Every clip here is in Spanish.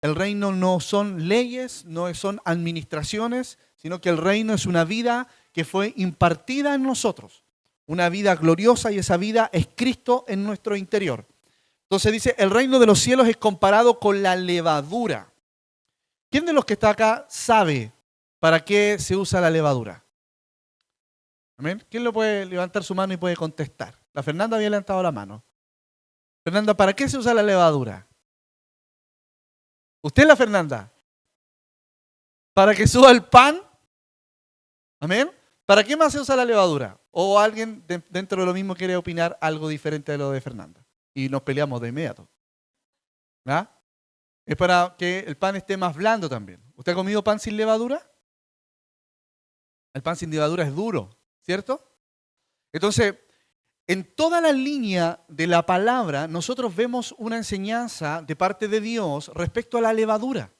El reino no son leyes, no son administraciones, sino que el reino es una vida que fue impartida en nosotros. Una vida gloriosa y esa vida es Cristo en nuestro interior. Entonces dice, el reino de los cielos es comparado con la levadura. ¿Quién de los que está acá sabe para qué se usa la levadura? ¿Amén? ¿Quién lo puede levantar su mano y puede contestar? La Fernanda había levantado la mano. Fernanda, ¿para qué se usa la levadura? ¿Usted, la Fernanda? ¿Para que suba el pan? ¿Amén? ¿Para qué más se usa la levadura? ¿O alguien dentro de lo mismo quiere opinar algo diferente de lo de Fernanda? Y nos peleamos de inmediato. ¿Ah? Es para que el pan esté más blando también. ¿Usted ha comido pan sin levadura? El pan sin levadura es duro, ¿cierto? Entonces, en toda la línea de la palabra, nosotros vemos una enseñanza de parte de Dios respecto a la levadura.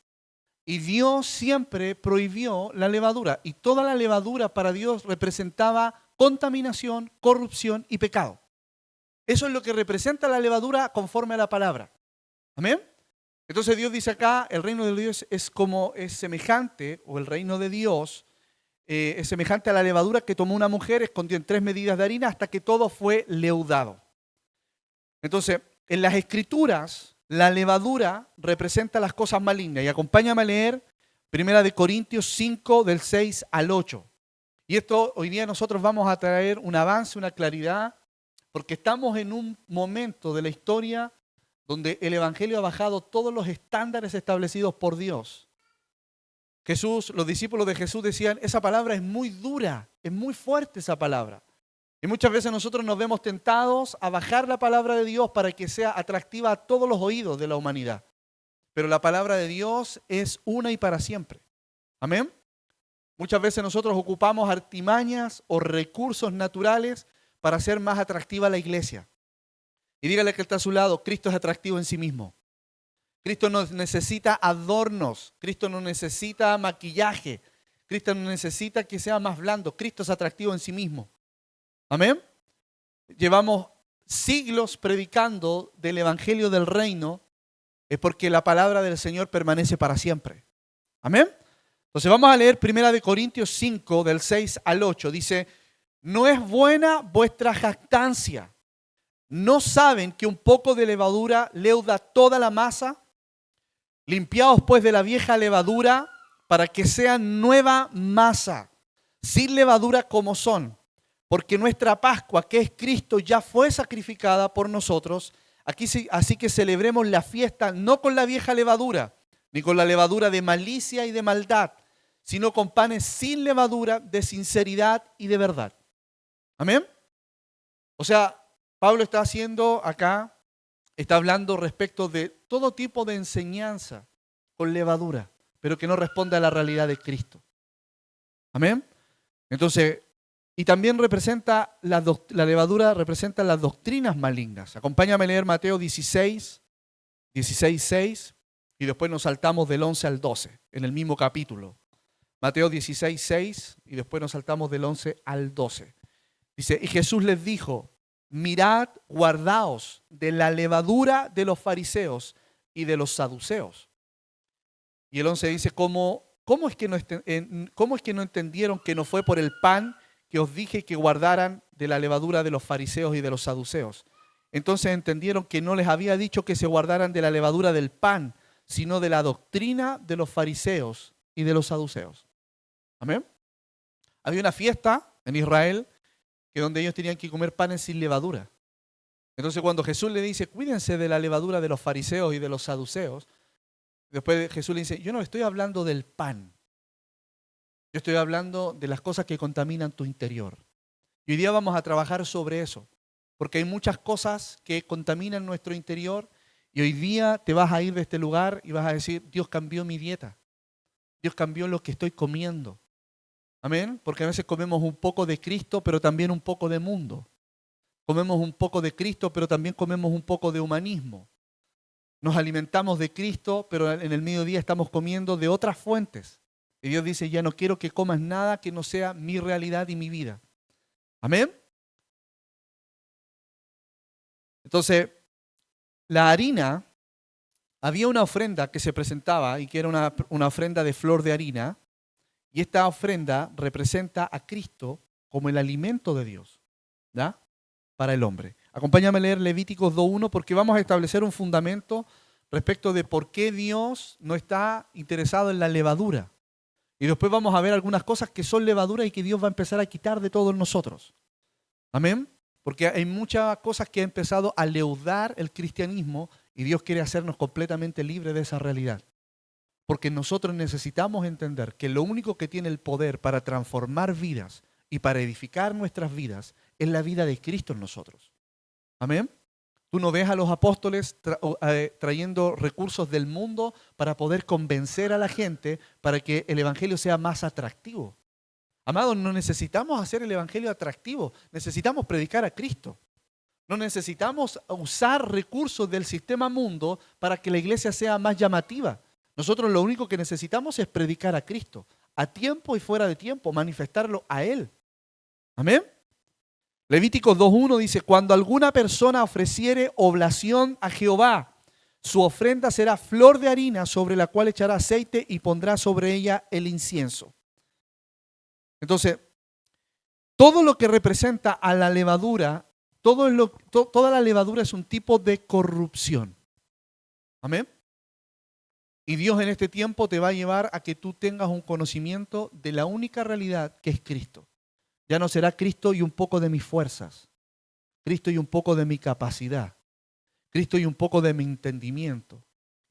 Y Dios siempre prohibió la levadura. Y toda la levadura para Dios representaba contaminación, corrupción y pecado. Eso es lo que representa la levadura conforme a la palabra. ¿Amén? Entonces Dios dice acá, el reino de Dios es semejante, o el reino de Dios es semejante a la levadura que tomó una mujer, escondió en 3 medidas de harina hasta que todo fue leudado. Entonces, en las Escrituras, la levadura representa las cosas malignas. Y acompáñame a leer 1 Corintios 5, del 6 al 8. Y esto hoy día nosotros vamos a traer un avance, una claridad, porque estamos en un momento de la historia donde el Evangelio ha bajado todos los estándares establecidos por Dios. Los discípulos de Jesús decían, esa palabra es muy dura, es muy fuerte esa palabra. Y muchas veces nosotros nos vemos tentados a bajar la palabra de Dios para que sea atractiva a todos los oídos de la humanidad. Pero la palabra de Dios es una y para siempre. Amén. Muchas veces nosotros ocupamos artimañas o recursos naturales para hacer más atractiva la iglesia. Y dígale que está a su lado, Cristo es atractivo en sí mismo. Cristo no necesita adornos, Cristo no necesita maquillaje, Cristo no necesita que sea más blando, Cristo es atractivo en sí mismo. Amén. Llevamos siglos predicando del evangelio del reino, es porque la palabra del Señor permanece para siempre. Amén. Entonces vamos a leer 1 Corintios 5, del 6 al 8. Dice, no es buena vuestra jactancia. ¿No saben que un poco de levadura leuda toda la masa? Limpiaos pues de la vieja levadura para que sea nueva masa, sin levadura como son. Porque nuestra Pascua, que es Cristo, ya fue sacrificada por nosotros. Así que celebremos la fiesta no con la vieja levadura, ni con la levadura de malicia y de maldad, sino con panes sin levadura, de sinceridad y de verdad. Amén. O sea, Pablo está hablando respecto de todo tipo de enseñanza con levadura, pero que no responde a la realidad de Cristo. Amén. Entonces, y también la levadura representa las doctrinas malignas. Acompáñame a leer Mateo 16, 6, y después nos saltamos del 11 al 12, en el mismo capítulo. Mateo 16, 6, y después nos saltamos del 11 al 12. Dice, y Jesús les dijo, mirad, guardaos de la levadura de los fariseos y de los saduceos. Y el 11 dice, ¿cómo es que no entendieron que no fue por el pan que os dije que guardaran de la levadura de los fariseos y de los saduceos? Entonces entendieron que no les había dicho que se guardaran de la levadura del pan, sino de la doctrina de los fariseos y de los saduceos. Amén. Había una fiesta en Israel que donde ellos tenían que comer panes sin levadura. Entonces cuando Jesús le dice, cuídense de la levadura de los fariseos y de los saduceos, después Jesús le dice, yo no estoy hablando del pan. Yo estoy hablando de las cosas que contaminan tu interior. Y hoy día vamos a trabajar sobre eso, porque hay muchas cosas que contaminan nuestro interior y hoy día te vas a ir de este lugar y vas a decir, Dios cambió mi dieta. Dios cambió lo que estoy comiendo. Amén. Porque a veces comemos un poco de Cristo, pero también un poco de mundo. Comemos un poco de Cristo, pero también comemos un poco de humanismo. Nos alimentamos de Cristo, pero en el mediodía estamos comiendo de otras fuentes. Y Dios dice, ya no quiero que comas nada que no sea mi realidad y mi vida. Amén. Entonces, la harina había una ofrenda que se presentaba y que era una ofrenda de flor de harina, y esta ofrenda representa a Cristo como el alimento de Dios, ¿ya? Para el hombre. Acompáñame a leer Levíticos 2:1 porque vamos a establecer un fundamento respecto de por qué Dios no está interesado en la levadura. Y después vamos a ver algunas cosas que son levadura y que Dios va a empezar a quitar de todos nosotros. Amén. Porque hay muchas cosas que ha empezado a leudar el cristianismo y Dios quiere hacernos completamente libres de esa realidad. Porque nosotros necesitamos entender que lo único que tiene el poder para transformar vidas y para edificar nuestras vidas es la vida de Cristo en nosotros. Amén. Tú no ves a los apóstoles trayendo recursos del mundo para poder convencer a la gente para que el evangelio sea más atractivo. Amados, no necesitamos hacer el evangelio atractivo, necesitamos predicar a Cristo. No necesitamos usar recursos del sistema mundo para que la iglesia sea más llamativa. Nosotros lo único que necesitamos es predicar a Cristo, a tiempo y fuera de tiempo, manifestarlo a Él. Amén. Levíticos 2:1 dice, cuando alguna persona ofreciere oblación a Jehová, su ofrenda será flor de harina sobre la cual echará aceite y pondrá sobre ella el incienso. Entonces, todo lo que representa a la levadura, toda la levadura es un tipo de corrupción. Amén. Y Dios en este tiempo te va a llevar a que tú tengas un conocimiento de la única realidad que es Cristo. Ya no será Cristo y un poco de mis fuerzas, Cristo y un poco de mi capacidad, Cristo y un poco de mi entendimiento,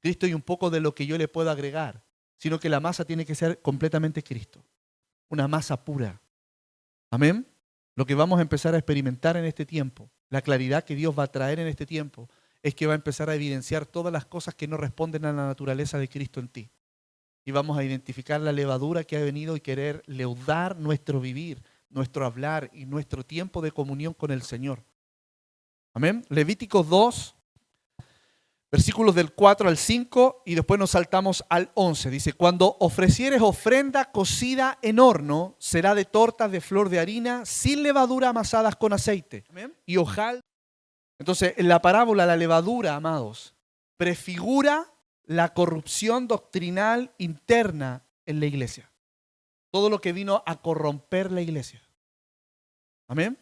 Cristo y un poco de lo que yo le puedo agregar, sino que la masa tiene que ser completamente Cristo, una masa pura. Amén. Lo que vamos a empezar a experimentar en este tiempo, la claridad que Dios va a traer en este tiempo, es que va a empezar a evidenciar todas las cosas que no responden a la naturaleza de Cristo en ti. Y vamos a identificar la levadura que ha venido y querer leudar nuestro vivir, nuestro hablar y nuestro tiempo de comunión con el Señor. Amén. Levíticos 2, versículos del 4 al 5 y después nos saltamos al 11. Dice, cuando ofrecieres ofrenda cocida en horno, será de tortas de flor de harina, sin levadura, amasadas con aceite. Amén. Y ojal. Entonces, en la parábola, la levadura, amados, prefigura la corrupción doctrinal interna en la iglesia. Todo lo que vino a corromper la iglesia. Amén.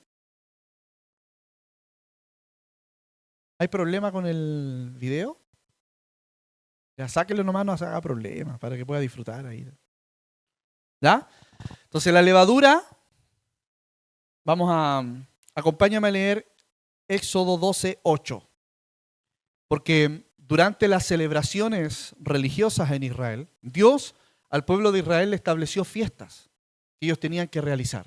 ¿Hay problema con el video? Ya sáquenlo nomás, no haga problema, para que pueda disfrutar ahí. ¿Ya? Entonces la levadura, acompáñame a leer Éxodo 12:8. Porque durante las celebraciones religiosas en Israel, Dios al pueblo de Israel le estableció fiestas que ellos tenían que realizar.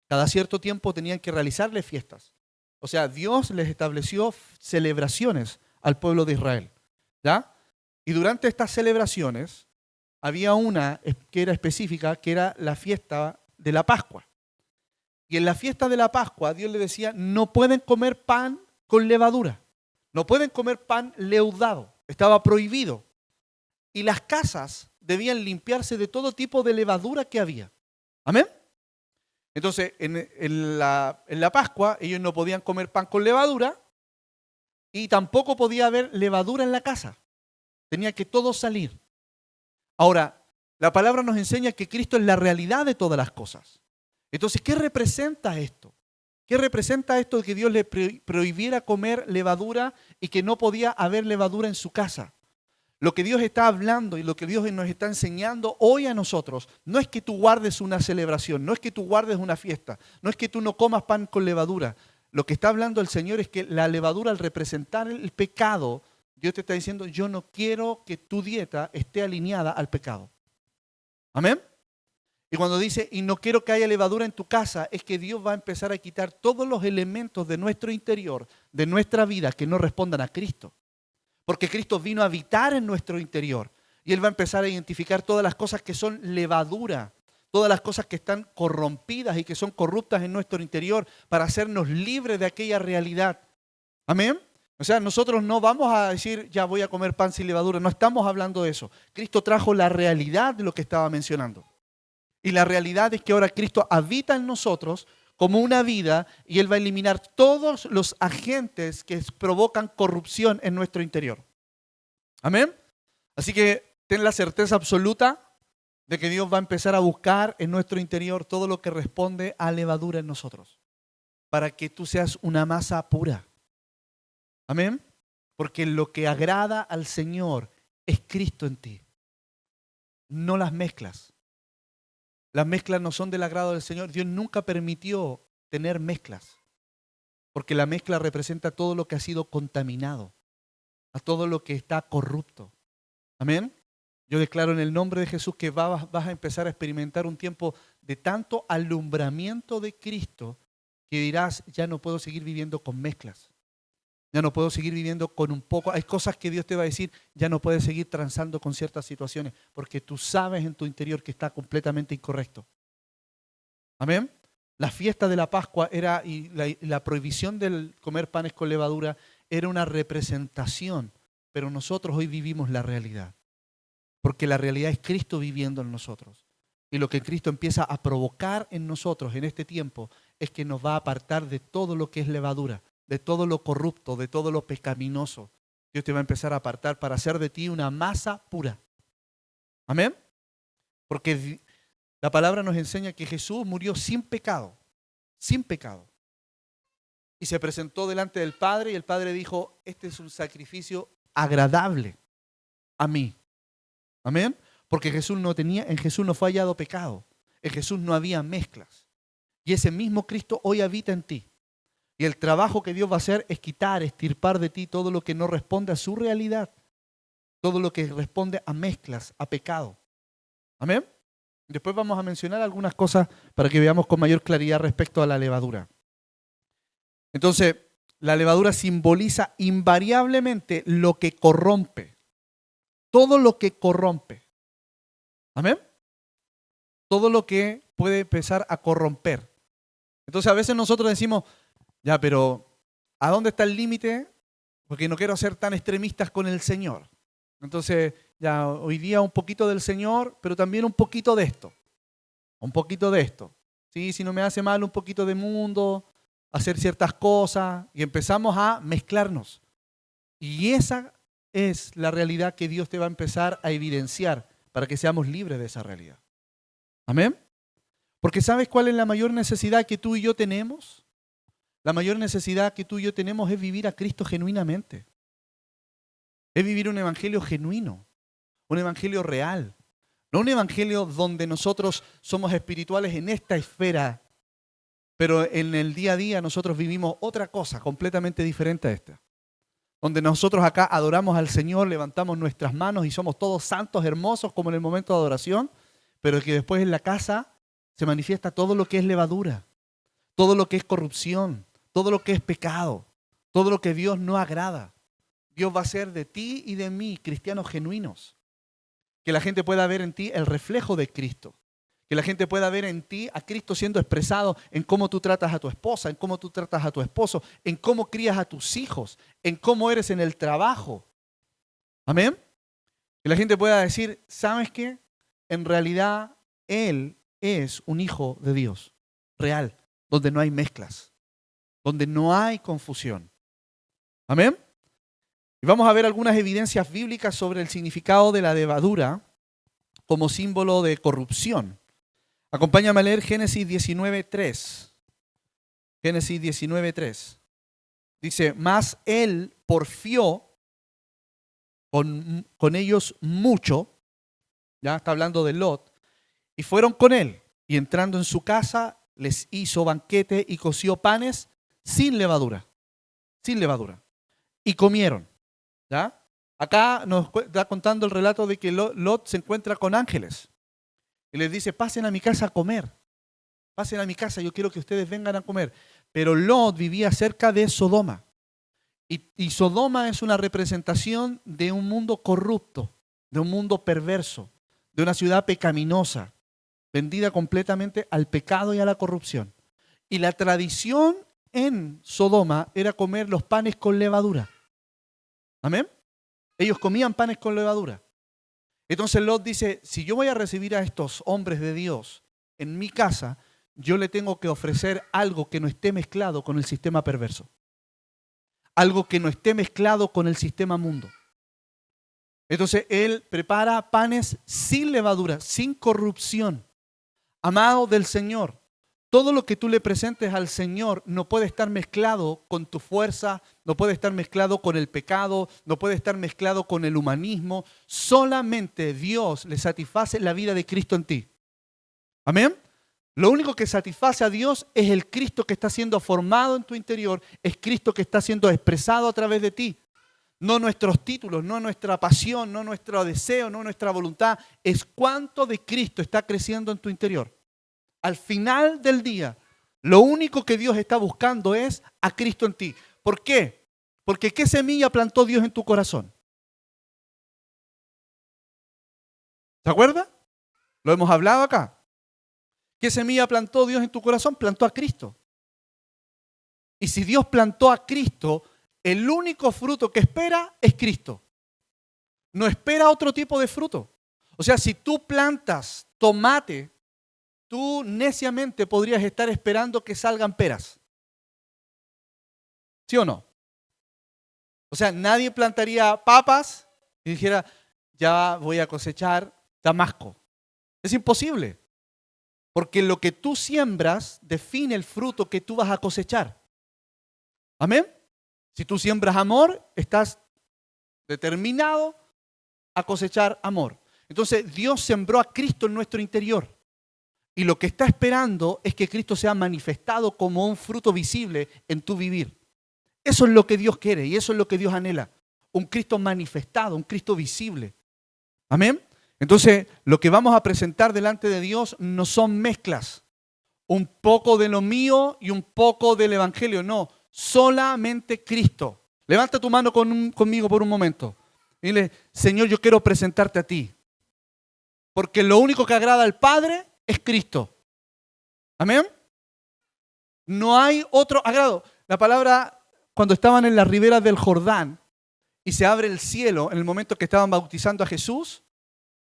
Cada cierto tiempo tenían que realizarle fiestas. O sea, Dios les estableció celebraciones al pueblo de Israel. ¿Ya? Y durante estas celebraciones había una que era específica, que era la fiesta de la Pascua. Y en la fiesta de la Pascua Dios le decía, no pueden comer pan con levadura. No pueden comer pan leudado. Estaba prohibido. Y las casas debían limpiarse de todo tipo de levadura que había. ¿Amén? Entonces, en la Pascua, ellos no podían comer pan con levadura y tampoco podía haber levadura en la casa. Tenía que todo salir. Ahora, la palabra nos enseña que Cristo es la realidad de todas las cosas. Entonces, ¿qué representa esto? ¿Qué representa esto de que Dios le prohibiera comer levadura y que no podía haber levadura en su casa? Lo que Dios está hablando y lo que Dios nos está enseñando hoy a nosotros no es que tú guardes una celebración, no es que tú guardes una fiesta, no es que tú no comas pan con levadura. Lo que está hablando el Señor es que la levadura, al representar el pecado, Dios te está diciendo, yo no quiero que tu dieta esté alineada al pecado. ¿Amén? Y cuando dice, y no quiero que haya levadura en tu casa, es que Dios va a empezar a quitar todos los elementos de nuestro interior, de nuestra vida, que no respondan a Cristo. Porque Cristo vino a habitar en nuestro interior. Y Él va a empezar a identificar todas las cosas que son levadura, todas las cosas que están corrompidas y que son corruptas en nuestro interior para hacernos libres de aquella realidad. ¿Amén? O sea, nosotros no vamos a decir, ya voy a comer pan sin levadura. No estamos hablando de eso. Cristo trajo la realidad de lo que estaba mencionando. Y la realidad es que ahora Cristo habita en nosotros como una vida y Él va a eliminar todos los agentes que provocan corrupción en nuestro interior. Amén. Así que ten la certeza absoluta de que Dios va a empezar a buscar en nuestro interior todo lo que responde a levadura en nosotros, para que tú seas una masa pura. Amén. Porque lo que agrada al Señor es Cristo en ti, no las mezclas. Las mezclas no son del agrado del Señor. Dios nunca permitió tener mezclas, porque la mezcla representa todo lo que ha sido contaminado, a todo lo que está corrupto. Amén. Yo declaro en el nombre de Jesús que vas a empezar a experimentar un tiempo de tanto alumbramiento de Cristo que dirás, ya no puedo seguir viviendo con mezclas. Ya no puedo seguir viviendo con un poco. Hay cosas que Dios te va a decir, ya no puedes seguir transando con ciertas situaciones, porque tú sabes en tu interior que está completamente incorrecto. Amén. La fiesta de la Pascua era, y la prohibición del comer panes con levadura era una representación, pero nosotros hoy vivimos la realidad. Porque la realidad es Cristo viviendo en nosotros. Y lo que Cristo empieza a provocar en nosotros en este tiempo es que nos va a apartar de todo lo que es levadura, de todo lo corrupto, de todo lo pecaminoso. Dios te va a empezar a apartar para hacer de ti una masa pura. Amén. Porque la palabra nos enseña que Jesús murió sin pecado, sin pecado. Y se presentó delante del Padre y el Padre dijo, este es un sacrificio agradable a mí. Amén. Porque en Jesús no fue hallado pecado. En Jesús no había mezclas. Y ese mismo Cristo hoy habita en ti. Y el trabajo que Dios va a hacer es quitar, extirpar de ti todo lo que no responde a su realidad. Todo lo que responde a mezclas, a pecado. Amén. Después vamos a mencionar algunas cosas para que veamos con mayor claridad respecto a la levadura. Entonces, la levadura simboliza invariablemente lo que corrompe. Todo lo que corrompe. Amén. Todo lo que puede empezar a corromper. Entonces a veces nosotros decimos, ya, pero ¿a dónde está el límite? Porque no quiero ser tan extremistas con el Señor. Entonces, ya hoy día un poquito del Señor, pero también un poquito de esto. Un poquito de esto. ¿Sí? Si no me hace mal, un poquito de mundo, hacer ciertas cosas, y empezamos a mezclarnos. Y esa es la realidad que Dios te va a empezar a evidenciar para que seamos libres de esa realidad. Amén. Porque ¿sabes cuál es la mayor necesidad que tú y yo tenemos? La mayor necesidad que tú y yo tenemos es vivir a Cristo genuinamente. Es vivir un evangelio genuino, un evangelio real. No un evangelio donde nosotros somos espirituales en esta esfera, pero en el día a día nosotros vivimos otra cosa completamente diferente a esta. Donde nosotros acá adoramos al Señor, levantamos nuestras manos y somos todos santos, hermosos como en el momento de adoración, pero que después en la casa se manifiesta todo lo que es levadura, todo lo que es corrupción, todo lo que es pecado, todo lo que Dios no agrada. Dios va a hacer de ti y de mí cristianos genuinos. Que la gente pueda ver en ti el reflejo de Cristo. Que la gente pueda ver en ti a Cristo siendo expresado en cómo tú tratas a tu esposa, en cómo tú tratas a tu esposo, en cómo crías a tus hijos, en cómo eres en el trabajo. Amén. Que la gente pueda decir, ¿sabes qué? En realidad, Él es un hijo de Dios, real, donde no hay mezclas, donde no hay confusión. Amén. Y vamos a ver algunas evidencias bíblicas sobre el significado de la levadura como símbolo de corrupción. Acompáñame a leer Génesis 19:3. Génesis 19:3. Dice, mas él porfió con ellos mucho, ya está hablando de Lot, y fueron con él, y entrando en su casa, les hizo banquete y coció panes sin levadura, y comieron. ¿Ya? Acá nos está contando el relato de que Lot se encuentra con ángeles y les dice, pasen a mi casa a comer, pasen a mi casa, yo quiero que ustedes vengan a comer. Pero Lot vivía cerca de Sodoma y Sodoma es una representación de un mundo corrupto, de un mundo perverso, de una ciudad pecaminosa, vendida completamente al pecado y a la corrupción. Y la tradición en Sodoma era comer los panes con levadura. Amén. Ellos comían panes con levadura. Entonces Lot dice, si yo voy a recibir a estos hombres de Dios en mi casa, yo le tengo que ofrecer algo que no esté mezclado con el sistema perverso. Algo que no esté mezclado con el sistema mundo. Entonces Él prepara panes sin levadura, sin corrupción. Amado del Señor, todo lo que tú le presentes al Señor no puede estar mezclado con tu fuerza, no puede estar mezclado con el pecado, no puede estar mezclado con el humanismo. Solamente Dios le satisface la vida de Cristo en ti. Amén. Lo único que satisface a Dios es el Cristo que está siendo formado en tu interior, es Cristo que está siendo expresado a través de ti. No nuestros títulos, no nuestra pasión, no nuestro deseo, no nuestra voluntad. Es cuánto de Cristo está creciendo en tu interior. Al final del día, lo único que Dios está buscando es a Cristo en ti. ¿Por qué? Porque ¿qué semilla plantó Dios en tu corazón? ¿Se acuerda? Lo hemos hablado acá. ¿Qué semilla plantó Dios en tu corazón? Plantó a Cristo. Y si Dios plantó a Cristo, el único fruto que espera es Cristo. No espera otro tipo de fruto. O sea, si tú plantas tomate, tú neciamente podrías estar esperando que salgan peras. ¿Sí o no? O sea, nadie plantaría papas y dijera, ya voy a cosechar damasco. Es imposible. Porque lo que tú siembras define el fruto que tú vas a cosechar. ¿Amén? Si tú siembras amor, estás determinado a cosechar amor. Entonces, Dios sembró a Cristo en nuestro interior. Y lo que está esperando es que Cristo sea manifestado como un fruto visible en tu vivir. Eso es lo que Dios quiere y eso es lo que Dios anhela. Un Cristo manifestado, un Cristo visible. ¿Amén? Entonces, lo que vamos a presentar delante de Dios no son mezclas. Un poco de lo mío y un poco del Evangelio. No, solamente Cristo. Levanta tu mano conmigo por un momento. Dile, Señor, yo quiero presentarte a ti. Porque lo único que agrada al Padre es Cristo. ¿Amén? No hay otro agrado. La palabra, cuando estaban en las riberas del Jordán y se abre el cielo, en el momento que estaban bautizando a Jesús,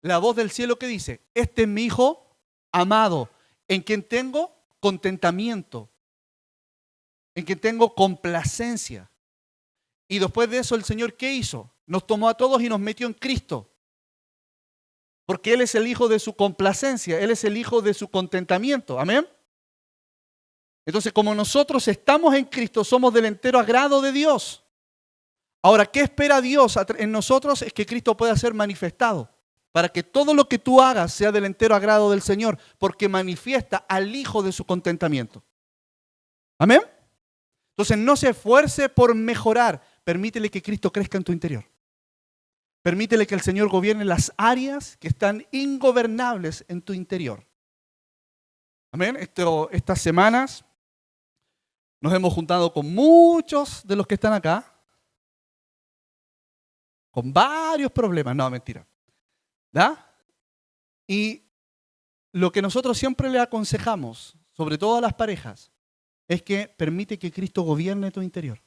la voz del cielo que dice, este es mi Hijo amado, en quien tengo contentamiento, en quien tengo complacencia. Y después de eso el Señor, ¿qué hizo? Nos tomó a todos y nos metió en Cristo. Porque Él es el Hijo de su complacencia, Él es el Hijo de su contentamiento. ¿Amén? Entonces, como nosotros estamos en Cristo, somos del entero agrado de Dios. Ahora, ¿qué espera Dios en nosotros? Es que Cristo pueda ser manifestado. Para que todo lo que tú hagas sea del entero agrado del Señor, porque manifiesta al Hijo de su contentamiento. ¿Amén? Entonces, no se esfuerce por mejorar. Permítele que Cristo crezca en tu interior. Permítele que el Señor gobierne las áreas que están ingobernables en tu interior. Amén. Estas semanas nos hemos juntado con muchos de los que están acá, con varios problemas. No, mentira. ¿Da? Y lo que nosotros siempre le aconsejamos, sobre todo a las parejas, es que permite que Cristo gobierne tu interior.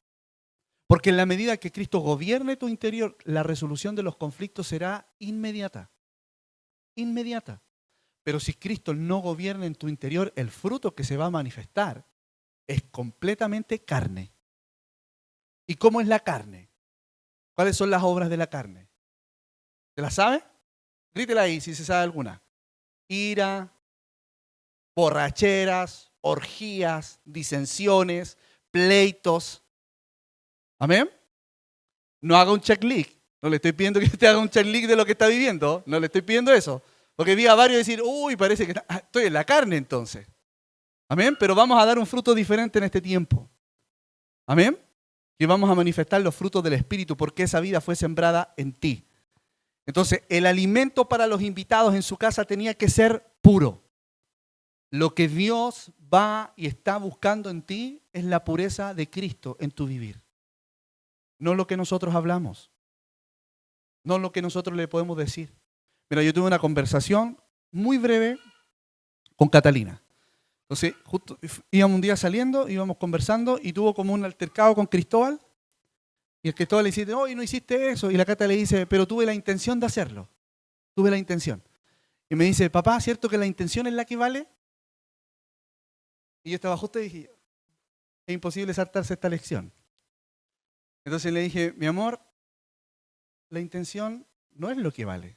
Porque en la medida que Cristo gobierne tu interior, la resolución de los conflictos será inmediata. Inmediata. Pero si Cristo no gobierna en tu interior, el fruto que se va a manifestar es completamente carne. ¿Y cómo es la carne? ¿Cuáles son las obras de la carne? ¿Se las sabe? Grítela ahí si se sabe alguna. Ira, borracheras, orgías, disensiones, pleitos. ¿Amén? No haga un checklist. No le estoy pidiendo que usted haga un checklist de lo que está viviendo. No le estoy pidiendo eso. Porque vi a varios decir, uy, parece que estoy en la carne entonces. Amén. Pero vamos a dar un fruto diferente en este tiempo. Amén. Que vamos a manifestar los frutos del Espíritu porque esa vida fue sembrada en ti. Entonces, el alimento para los invitados en su casa tenía que ser puro. Lo que Dios va y está buscando en ti es la pureza de Cristo en tu vivir. No lo que nosotros hablamos. No lo que nosotros le podemos decir. Mira, yo tuve una conversación muy breve con Catalina. Entonces, justo íbamos un día saliendo, íbamos conversando y tuvo como un altercado con Cristóbal. Y el Cristóbal le dice, hoy no hiciste eso. Y la Cata le dice, pero tuve la intención de hacerlo. Tuve la intención. Y me dice, papá, ¿cierto que la intención es la que vale? Y yo estaba justo y dije, es imposible saltarse esta lección. Entonces le dije, mi amor, la intención no es lo que vale.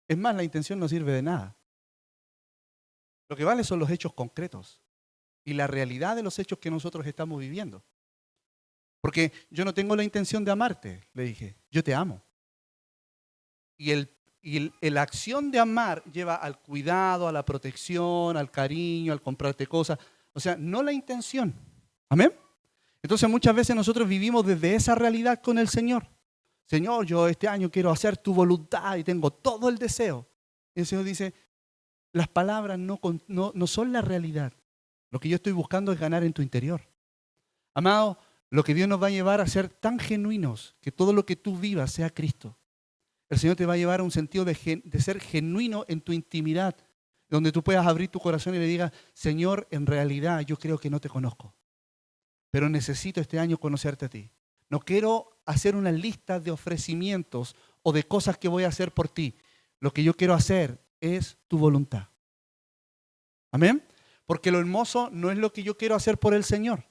Es más, la intención no sirve de nada. Lo que vale son los hechos concretos y la realidad de los hechos que nosotros estamos viviendo. Porque yo no tengo la intención de amarte, le dije, yo te amo. La acción de amar lleva al cuidado, a la protección, al cariño, al comprarte cosas. O sea, no la intención. ¿Amén? Entonces muchas veces nosotros vivimos desde esa realidad con el Señor. Señor, yo este año quiero hacer tu voluntad y tengo todo el deseo. Y el Señor dice, las palabras no son la realidad. Lo que yo estoy buscando es ganar en tu interior. Amado, lo que Dios nos va a llevar a ser tan genuinos que todo lo que tú vivas sea Cristo. El Señor te va a llevar a un sentido de ser genuino en tu intimidad, donde tú puedas abrir tu corazón y le digas, Señor, en realidad yo creo que no te conozco, pero necesito este año conocerte a ti. No quiero hacer una lista de ofrecimientos o de cosas que voy a hacer por ti. Lo que yo quiero hacer es tu voluntad. ¿Amén? Porque lo hermoso no es lo que yo quiero hacer por el Señor.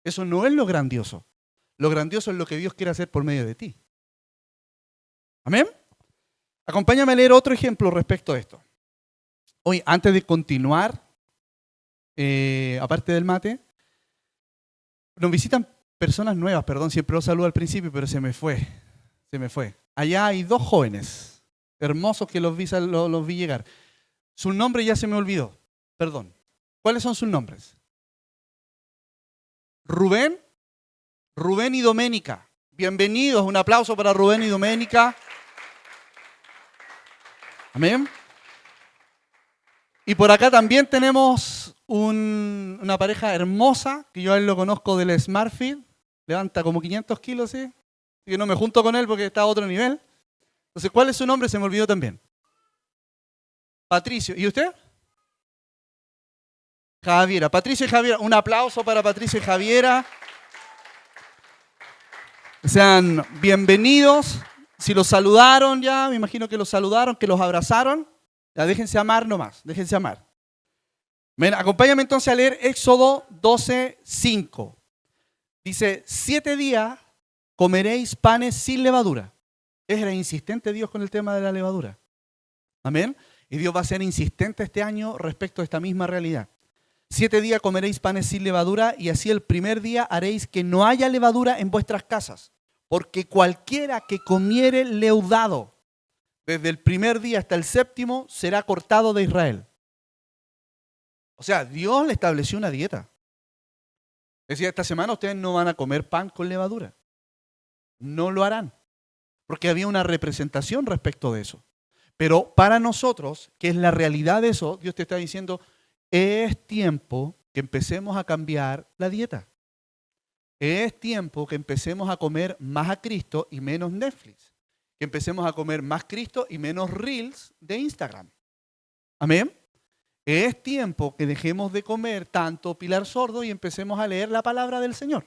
Eso no es lo grandioso. Lo grandioso es lo que Dios quiere hacer por medio de ti. ¿Amén? Acompáñame a leer otro ejemplo respecto a esto. Hoy, antes de continuar, aparte del mate, nos visitan personas nuevas, perdón, siempre los saludo al principio, pero se me fue. Allá hay 2 jóvenes hermosos que los vi llegar. Su nombre ya se me olvidó, perdón. ¿Cuáles son sus nombres? Rubén y Doménica. Bienvenidos, un aplauso para Rubén y Doménica. Amén. Y por acá también tenemos una pareja hermosa, que yo a él lo conozco del Smartfield. Levanta como 500 kilos, ¿sí? Así que no me junto con él porque está a otro nivel. Entonces, ¿cuál es su nombre? Se me olvidó también. Patricio. ¿Y usted? Javiera. Patricio y Javiera. Un aplauso para Patricio y Javiera. Sean bienvenidos. Si los saludaron ya, me imagino que los saludaron, que los abrazaron. Ya déjense amar nomás, déjense amar. Ven, acompáñame entonces a leer Éxodo 12:5. Dice, 7 días comeréis panes sin levadura. Era insistente Dios con el tema de la levadura. Amén. Y Dios va a ser insistente este año respecto a esta misma realidad. 7 días comeréis panes sin levadura y así el primer día haréis que no haya levadura en vuestras casas. Porque cualquiera que comiere leudado desde el primer día hasta el 7º será cortado de Israel. O sea, Dios le estableció una dieta. Decía, esta semana ustedes no van a comer pan con levadura. No lo harán. Porque había una representación respecto de eso. Pero para nosotros, que es la realidad de eso, Dios te está diciendo, es tiempo que empecemos a cambiar la dieta. Es tiempo que empecemos a comer más a Cristo y menos Netflix. Que empecemos a comer más Cristo y menos Reels de Instagram. Amén. Es tiempo que dejemos de comer tanto pilar sordo y empecemos a leer la palabra del Señor.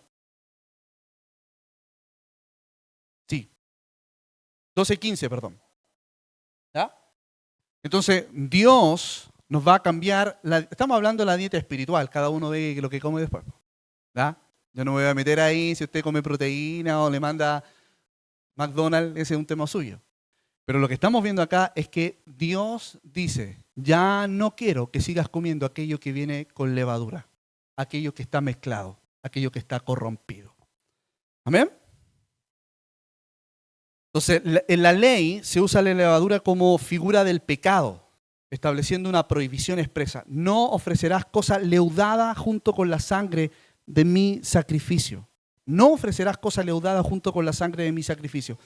Sí. 12:15, perdón. ¿Ya? Entonces, Dios nos va a cambiar. Estamos hablando de la dieta espiritual. Cada uno ve lo que come después. ¿Ya? Yo no me voy a meter ahí si usted come proteína o le manda McDonald's, ese es un tema suyo. Pero lo que estamos viendo acá es que Dios dice, ya no quiero que sigas comiendo aquello que viene con levadura, aquello que está mezclado, aquello que está corrompido. ¿Amén? Entonces, en la ley se usa la levadura como figura del pecado, estableciendo una prohibición expresa. No ofrecerás cosa leudada junto con la sangre de mi sacrificio. No ofrecerás cosa leudada junto con la sangre de mi sacrificio.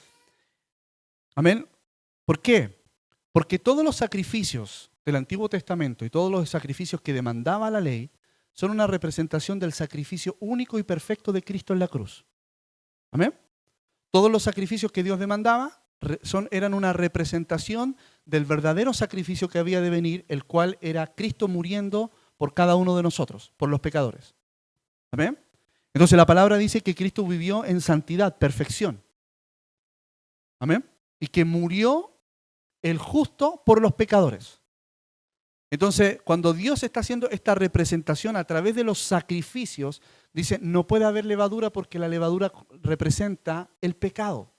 Amén. ¿Por qué? Porque todos los sacrificios del Antiguo Testamento y todos los sacrificios que demandaba la ley son una representación del sacrificio único y perfecto de Cristo en la cruz. Amén. Todos los sacrificios que Dios demandaba eran una representación del verdadero sacrificio que había de venir, el cual era Cristo muriendo por cada uno de nosotros, por los pecadores. Amén. Entonces la palabra dice que Cristo vivió en santidad, perfección. Amén. Y que murió el justo por los pecadores. Entonces, cuando Dios está haciendo esta representación a través de los sacrificios, dice, no puede haber levadura porque la levadura representa el pecado.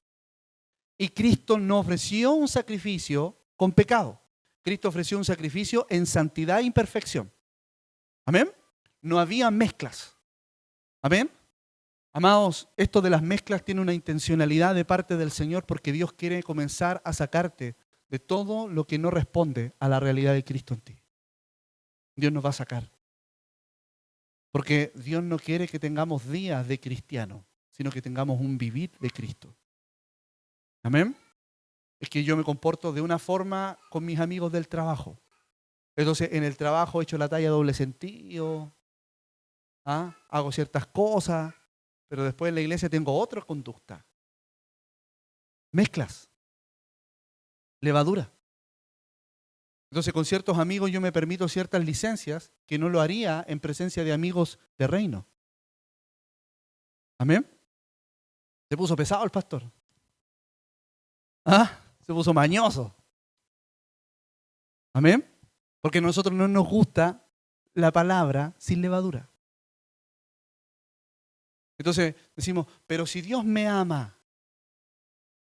Y Cristo no ofreció un sacrificio con pecado. Cristo ofreció un sacrificio en santidad e imperfección. ¿Amén? No había mezclas. ¿Amén? Amados, esto de las mezclas tiene una intencionalidad de parte del Señor porque Dios quiere comenzar a sacarte de todo lo que no responde a la realidad de Cristo en ti. Dios nos va a sacar. Porque Dios no quiere que tengamos días de cristiano, sino que tengamos un vivir de Cristo. ¿Amén? Es que yo me comporto de una forma con mis amigos del trabajo. Entonces, en el trabajo he hecho la talla doble sentido, hago ciertas cosas, pero después en la iglesia tengo otra conducta. Mezclas. Levadura. Entonces, con ciertos amigos yo me permito ciertas licencias que no lo haría en presencia de amigos de reino. ¿Amén? Se puso pesado el pastor. Se puso mañoso. ¿Amén? Porque a nosotros no nos gusta la palabra sin levadura. Entonces decimos, pero si Dios me ama,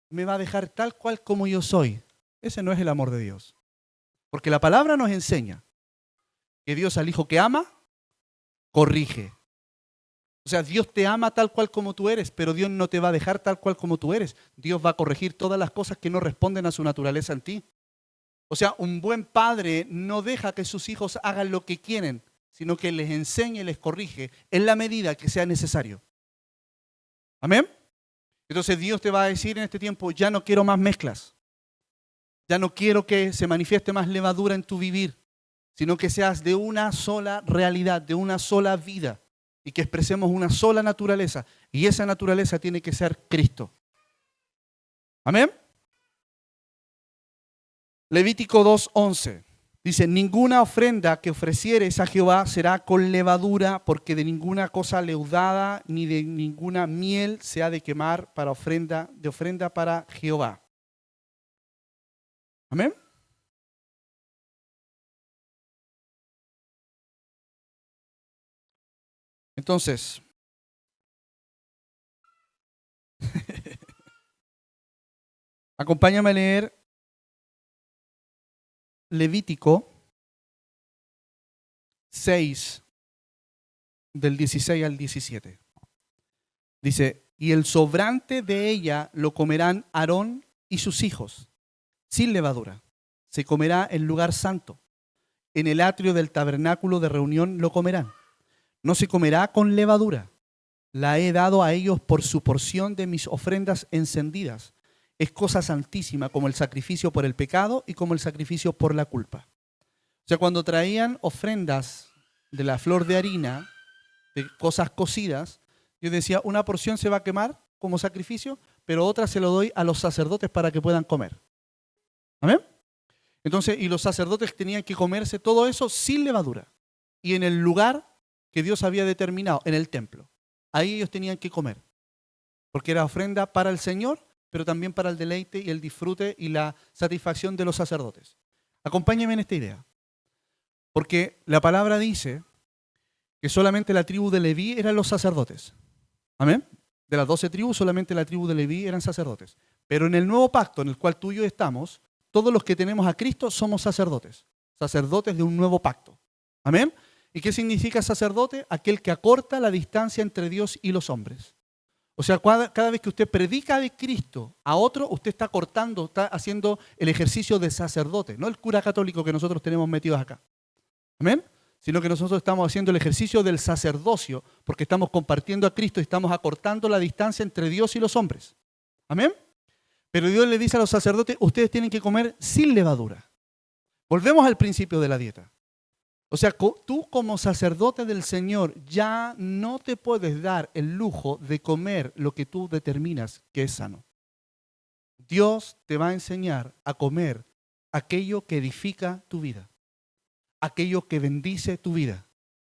me va a dejar tal cual como yo soy. Ese no es el amor de Dios. Porque la palabra nos enseña que Dios al hijo que ama, corrige. O sea, Dios te ama tal cual como tú eres, pero Dios no te va a dejar tal cual como tú eres. Dios va a corregir todas las cosas que no responden a su naturaleza en ti. O sea, un buen padre no deja que sus hijos hagan lo que quieren, sino que les enseña y les corrige en la medida que sea necesario. ¿Amén? Entonces Dios te va a decir en este tiempo, ya no quiero más mezclas. Ya no quiero que se manifieste más levadura en tu vivir, sino que seas de una sola realidad, de una sola vida, y que expresemos una sola naturaleza. Y esa naturaleza tiene que ser Cristo. ¿Amén? Levítico 2:11 dice, ninguna ofrenda que ofrecieres a Jehová será con levadura, porque de ninguna cosa leudada ni de ninguna miel se ha de quemar para ofrenda para Jehová. ¿Amén? Entonces, acompáñame a leer Levítico 6, del 16 al 17. Dice, y el sobrante de ella lo comerán Aarón y sus hijos, sin levadura. Se comerá en lugar santo. En el atrio del tabernáculo de reunión lo comerán. No se comerá con levadura. La he dado a ellos por su porción de mis ofrendas encendidas. Es cosa santísima como el sacrificio por el pecado y como el sacrificio por la culpa. O sea, cuando traían ofrendas de la flor de harina, de cosas cocidas, yo decía, una porción se va a quemar como sacrificio, pero otra se lo doy a los sacerdotes para que puedan comer. ¿Amén? Entonces, y los sacerdotes tenían que comerse todo eso sin levadura. Y en el lugar que Dios había determinado, en el templo. Ahí ellos tenían que comer. Porque era ofrenda para el Señor, pero también para el deleite y el disfrute y la satisfacción de los sacerdotes. Acompáñenme en esta idea. Porque la palabra dice que solamente la tribu de Leví eran los sacerdotes. ¿Amén? De las 12 tribus, solamente la tribu de Leví eran sacerdotes. Pero en el nuevo pacto en el cual tú y yo estamos, todos los que tenemos a Cristo somos sacerdotes. Sacerdotes de un nuevo pacto. ¿Amén? ¿Y qué significa sacerdote? Aquel que acorta la distancia entre Dios y los hombres. O sea, cada vez que usted predica de Cristo a otro, usted está cortando, está haciendo el ejercicio de sacerdote, no el cura católico que nosotros tenemos metidos acá. ¿Amén? Sino que nosotros estamos haciendo el ejercicio del sacerdocio porque estamos compartiendo a Cristo y estamos acortando la distancia entre Dios y los hombres. ¿Amén? Pero Dios le dice a los sacerdotes, ustedes tienen que comer sin levadura. Volvemos al principio de la dieta. O sea, tú como sacerdote del Señor ya no te puedes dar el lujo de comer lo que tú determinas que es sano. Dios te va a enseñar a comer aquello que edifica tu vida, aquello que bendice tu vida.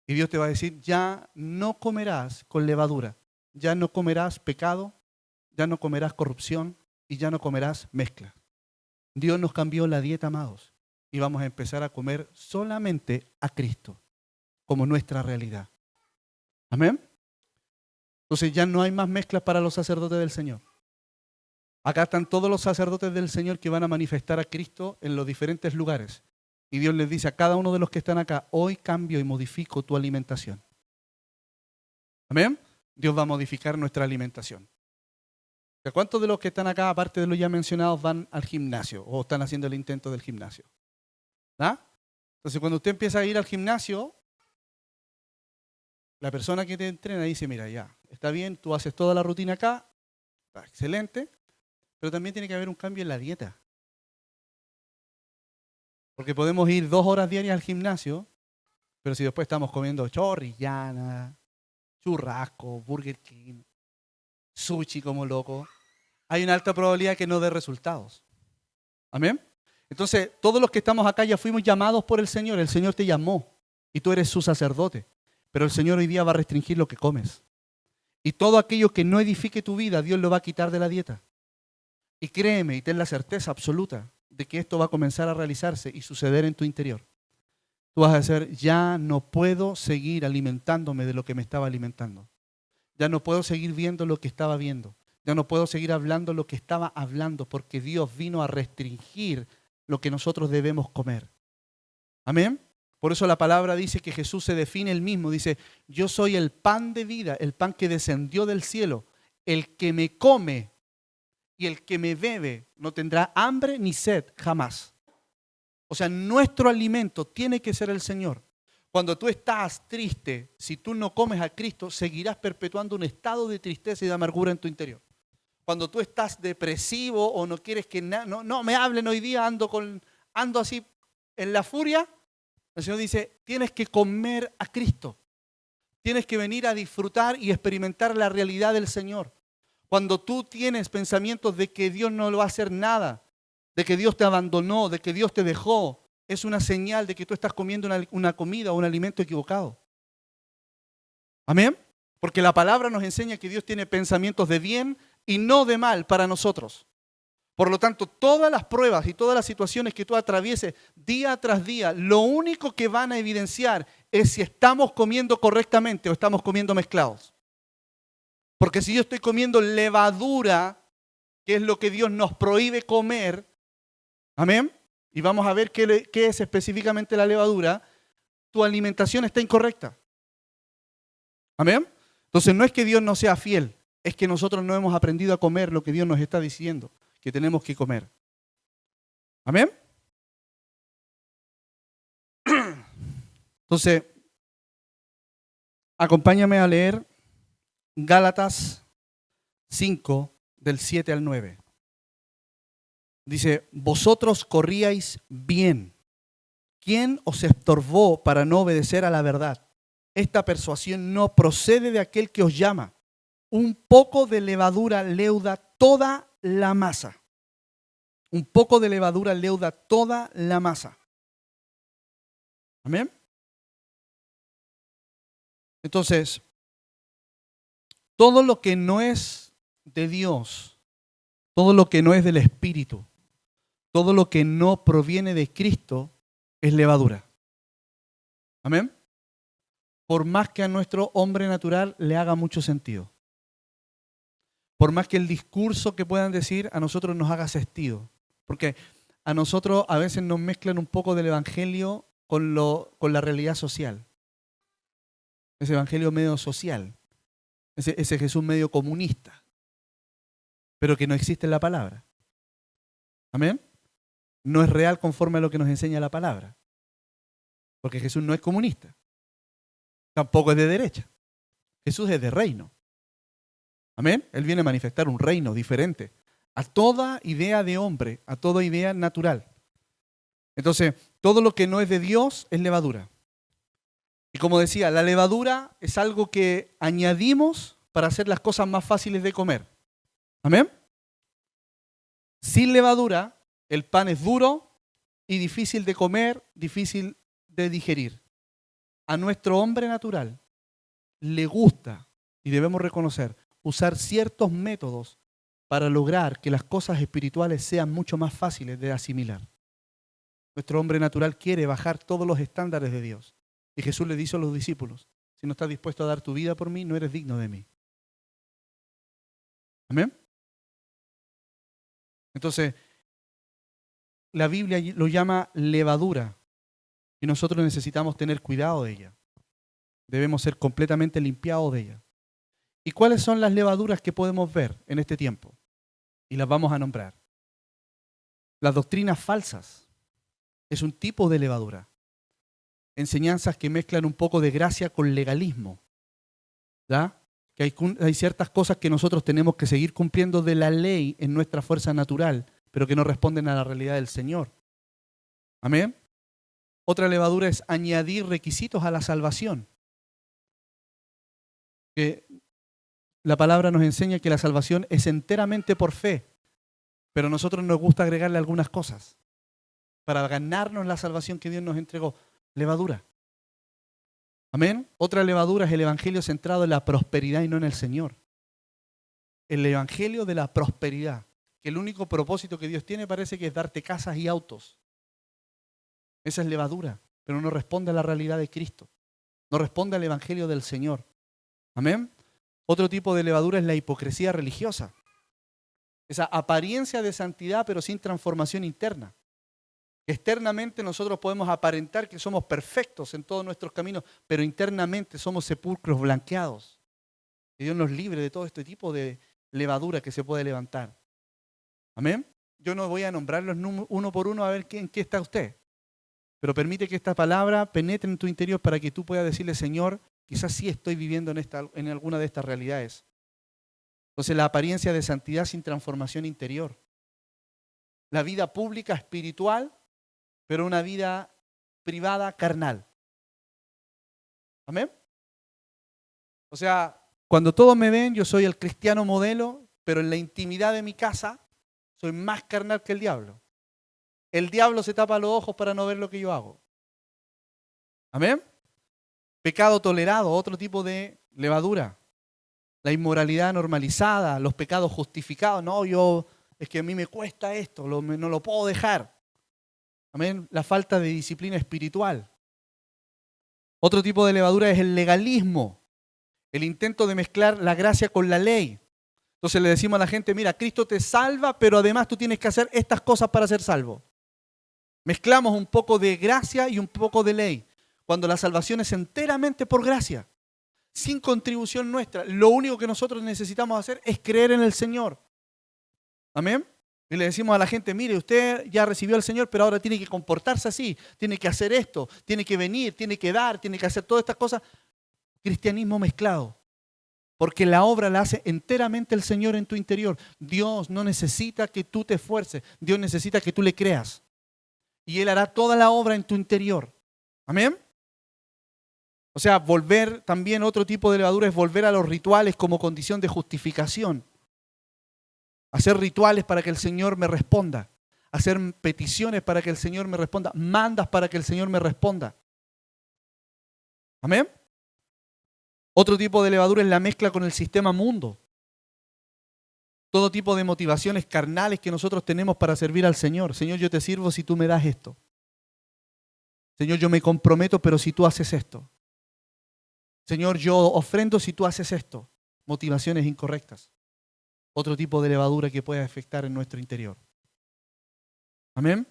Y Dios te va a decir, ya no comerás con levadura, ya no comerás pecado, ya no comerás corrupción y ya no comerás mezcla. Dios nos cambió la dieta, amados. Y vamos a empezar a comer solamente a Cristo como nuestra realidad. Amén. Entonces ya no hay más mezclas para los sacerdotes del Señor. Acá están todos los sacerdotes del Señor que van a manifestar a Cristo en los diferentes lugares. Y Dios les dice a cada uno de los que están acá, hoy cambio y modifico tu alimentación. Amén. Dios va a modificar nuestra alimentación. ¿Cuántos de los que están acá, aparte de los ya mencionados, van al gimnasio o están haciendo el intento del gimnasio? ¿Ah? Entonces, cuando usted empieza a ir al gimnasio, la persona que te entrena dice, mira, ya, está bien, tú haces toda la rutina acá, está excelente, pero también tiene que haber un cambio en la dieta. Porque podemos ir 2 horas diarias al gimnasio, pero si después estamos comiendo chorrillana, churrasco, Burger King, sushi como loco, hay una alta probabilidad que no dé resultados. ¿Amén? Entonces, todos los que estamos acá ya fuimos llamados por el Señor te llamó y tú eres su sacerdote, pero el Señor hoy día va a restringir lo que comes. Y todo aquello que no edifique tu vida, Dios lo va a quitar de la dieta. Y créeme y ten la certeza absoluta de que esto va a comenzar a realizarse y suceder en tu interior. Tú vas a decir, ya no puedo seguir alimentándome de lo que me estaba alimentando. Ya no puedo seguir viendo lo que estaba viendo. Ya no puedo seguir hablando lo que estaba hablando porque Dios vino a restringir lo que nosotros debemos comer. Amén. Por eso la palabra dice que Jesús se define él mismo. Dice, yo soy el pan de vida, el pan que descendió del cielo. El que me come y el que me bebe no tendrá hambre ni sed jamás. O sea, nuestro alimento tiene que ser el Señor. Cuando tú estás triste, si tú no comes a Cristo, seguirás perpetuando un estado de tristeza y de amargura en tu interior. Cuando tú estás depresivo o no quieres que no me hablen hoy día, ando así en la furia, el Señor dice, tienes que comer a Cristo. Tienes que venir a disfrutar y experimentar la realidad del Señor. Cuando tú tienes pensamientos de que Dios no lo va a hacer nada, de que Dios te abandonó, de que Dios te dejó, es una señal de que tú estás comiendo una comida o un alimento equivocado. Amén. Porque la palabra nos enseña que Dios tiene pensamientos de bien y no de mal para nosotros. Por lo tanto, todas las pruebas y todas las situaciones que tú atravieses día tras día, lo único que van a evidenciar es si estamos comiendo correctamente o estamos comiendo mezclados. Porque si yo estoy comiendo levadura, que es lo que Dios nos prohíbe comer, amén, y vamos a ver qué es específicamente la levadura, tu alimentación está incorrecta. Amén. Entonces no es que Dios no sea fiel, es que nosotros no hemos aprendido a comer lo que Dios nos está diciendo que tenemos que comer. Amén. Entonces, acompáñame a leer Gálatas 5, del 7 al 9. Dice, vosotros corríais bien. ¿Quién os estorbó para no obedecer a la verdad? Esta persuasión no procede de aquel que os llama. Un poco de levadura leuda toda la masa. Un poco de levadura leuda toda la masa. Amén. Entonces, todo lo que no es de Dios, todo lo que no es del Espíritu, todo lo que no proviene de Cristo es levadura. Amén. Por más que a nuestro hombre natural le haga mucho sentido. Por más que el discurso que puedan decir a nosotros nos haga sentido. Porque a nosotros a veces nos mezclan un poco del evangelio con la realidad social. Ese evangelio medio social. Ese Jesús medio comunista. Pero que no existe en la palabra. Amén. No es real conforme a lo que nos enseña la palabra. Porque Jesús no es comunista. Tampoco es de derecha. Jesús es de reino. Amén. Él viene a manifestar un reino diferente a toda idea de hombre, a toda idea natural. Entonces, todo lo que no es de Dios es levadura. Y como decía, la levadura es algo que añadimos para hacer las cosas más fáciles de comer. Amén. Sin levadura, el pan es duro y difícil de comer, difícil de digerir. A nuestro hombre natural le gusta, y debemos reconocer, usar ciertos métodos para lograr que las cosas espirituales sean mucho más fáciles de asimilar. Nuestro hombre natural quiere bajar todos los estándares de Dios. Y Jesús le dice a los discípulos, si no estás dispuesto a dar tu vida por mí, no eres digno de mí. Amén. Entonces, la Biblia lo llama levadura y nosotros necesitamos tener cuidado de ella. Debemos ser completamente limpiados de ella. ¿Y cuáles son las levaduras que podemos ver en este tiempo? Y las vamos a nombrar. Las doctrinas falsas es un tipo de levadura. Enseñanzas que mezclan un poco de gracia con legalismo. ¿Ya? Que hay ciertas cosas que nosotros tenemos que seguir cumpliendo de la ley en nuestra fuerza natural, pero que no responden a la realidad del Señor. Amén. Otra levadura es añadir requisitos a la salvación. Que la palabra nos enseña que la salvación es enteramente por fe, pero a nosotros nos gusta agregarle algunas cosas para ganarnos la salvación que Dios nos entregó. Levadura. Amén. Otra levadura es el evangelio centrado en la prosperidad y no en el Señor. El evangelio de la prosperidad, que el único propósito que Dios tiene parece que es darte casas y autos. Esa es levadura, pero no responde a la realidad de Cristo. No responde al evangelio del Señor. Amén. Otro tipo de levadura es la hipocresía religiosa. Esa apariencia de santidad pero sin transformación interna. Externamente nosotros podemos aparentar que somos perfectos en todos nuestros caminos, pero internamente somos sepulcros blanqueados. Que Dios nos libre de todo este tipo de levadura que se puede levantar. Amén. Yo no voy a nombrarlos uno por uno a ver en qué está usted. Pero permite que esta palabra penetre en tu interior para que tú puedas decirle, Señor, quizás sí estoy viviendo en alguna de estas realidades. Entonces, la apariencia de santidad sin transformación interior. La vida pública espiritual, pero una vida privada carnal. Amén. O sea, cuando todos me ven, yo soy el cristiano modelo, pero en la intimidad de mi casa soy más carnal que el diablo. El diablo se tapa los ojos para no ver lo que yo hago. Amén. Pecado tolerado, otro tipo de levadura. La inmoralidad normalizada, los pecados justificados. No, es que a mí me cuesta esto, no lo puedo dejar. Amén. La falta de disciplina espiritual. Otro tipo de levadura es el legalismo, el intento de mezclar la gracia con la ley. Entonces le decimos a la gente, mira, Cristo te salva, pero además tú tienes que hacer estas cosas para ser salvo. Mezclamos un poco de gracia y un poco de ley, cuando la salvación es enteramente por gracia, sin contribución nuestra. Lo único que nosotros necesitamos hacer es creer en el Señor. Amén. Y le decimos a la gente, mire, usted ya recibió al Señor, pero ahora tiene que comportarse así, tiene que hacer esto, tiene que venir, tiene que dar, tiene que hacer todas estas cosas. Cristianismo mezclado. Porque la obra la hace enteramente el Señor en tu interior. Dios no necesita que tú te esfuerces, Dios necesita que tú le creas. Y Él hará toda la obra en tu interior. Amén. O sea, volver también otro tipo de levadura es volver a los rituales como condición de justificación. Hacer rituales para que el Señor me responda. Hacer peticiones para que el Señor me responda. Mandas para que el Señor me responda. Amén. Otro tipo de levadura es la mezcla con el sistema mundo. Todo tipo de motivaciones carnales que nosotros tenemos para servir al Señor. Señor, yo te sirvo si tú me das esto. Señor, yo me comprometo, pero si tú haces esto. Señor, yo ofrendo si tú haces esto. Motivaciones incorrectas. Otro tipo de levadura que puede afectar en nuestro interior. Amén.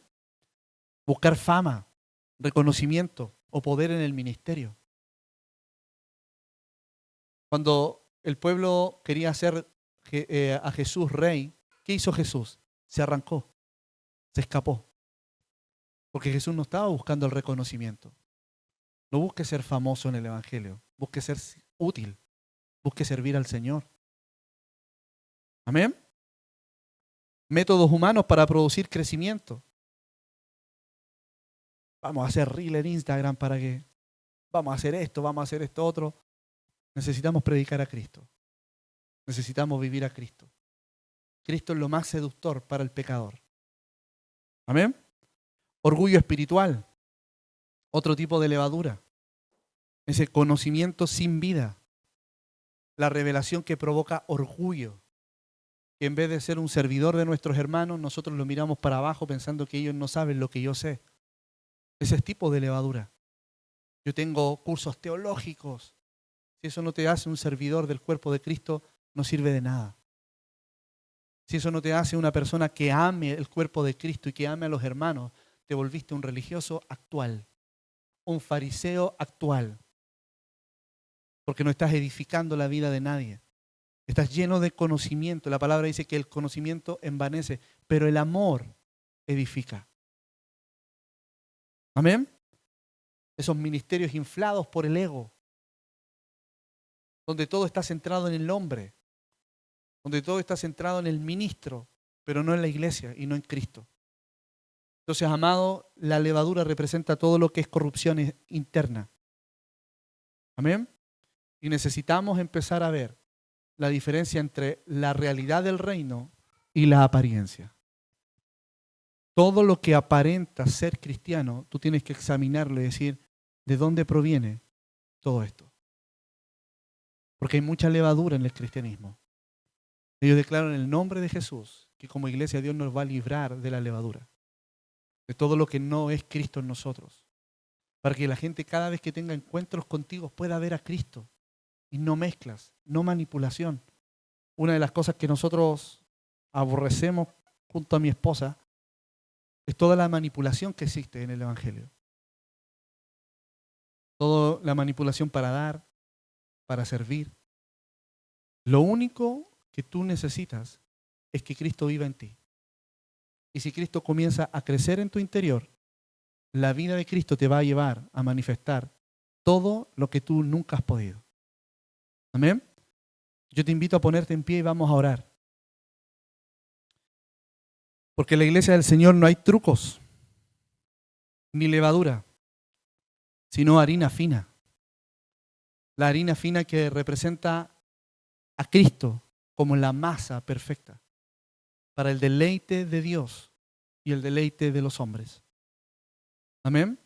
Buscar fama, reconocimiento o poder en el ministerio. Cuando el pueblo quería hacer a Jesús rey, ¿qué hizo Jesús? Se arrancó, se escapó. Porque Jesús no estaba buscando el reconocimiento. No busque ser famoso en el Evangelio, busque ser útil, busque servir al Señor. Amén. Métodos humanos para producir crecimiento. Vamos a hacer reel en Instagram para que vamos a hacer esto otro. Necesitamos predicar a Cristo. Necesitamos vivir a Cristo. Cristo es lo más seductor para el pecador. Amén. Orgullo espiritual. Otro tipo de levadura. Ese conocimiento sin vida. La revelación que provoca orgullo. Que en vez de ser un servidor de nuestros hermanos, nosotros lo miramos para abajo pensando que ellos no saben lo que yo sé. Ese es tipo de levadura. Yo tengo cursos teológicos. Si eso no te hace un servidor del cuerpo de Cristo, no sirve de nada. si eso no te hace una persona que ame el cuerpo de Cristo y que ame a los hermanos, te volviste un religioso actual, un fariseo actual, porque no estás edificando la vida de nadie. Estás lleno de conocimiento. La palabra dice que el conocimiento envanece, pero el amor edifica. Amén. Esos ministerios inflados por el ego, donde todo está centrado en el hombre, donde todo está centrado en el ministro, pero no en la iglesia y no en Cristo. Entonces, amado, la levadura representa todo lo que es corrupción interna. Amén. Y necesitamos empezar a ver la diferencia entre la realidad del reino y la apariencia. Todo lo que aparenta ser cristiano, tú tienes que examinarlo y decir, ¿de dónde proviene todo esto? Porque hay mucha levadura en el cristianismo. Ellos declaran en el nombre de Jesús que como iglesia Dios nos va a librar de la levadura, de todo lo que no es Cristo en nosotros, para que la gente cada vez que tenga encuentros contigo pueda ver a Cristo y no mezclas, no manipulación. Una de las cosas que nosotros aborrecemos junto a mi esposa es toda la manipulación que existe en el Evangelio. Toda la manipulación para dar, para servir. Lo único que tú necesitas es que Cristo viva en ti. Y si Cristo comienza a crecer en tu interior, la vida de Cristo te va a llevar a manifestar todo lo que tú nunca has podido. Amén. Yo te invito a ponerte en pie y vamos a orar. Porque en la iglesia del Señor no hay trucos, ni levadura, sino harina fina. La harina fina que representa a Cristo como la masa perfecta para el deleite de Dios y el deleite de los hombres. Amén.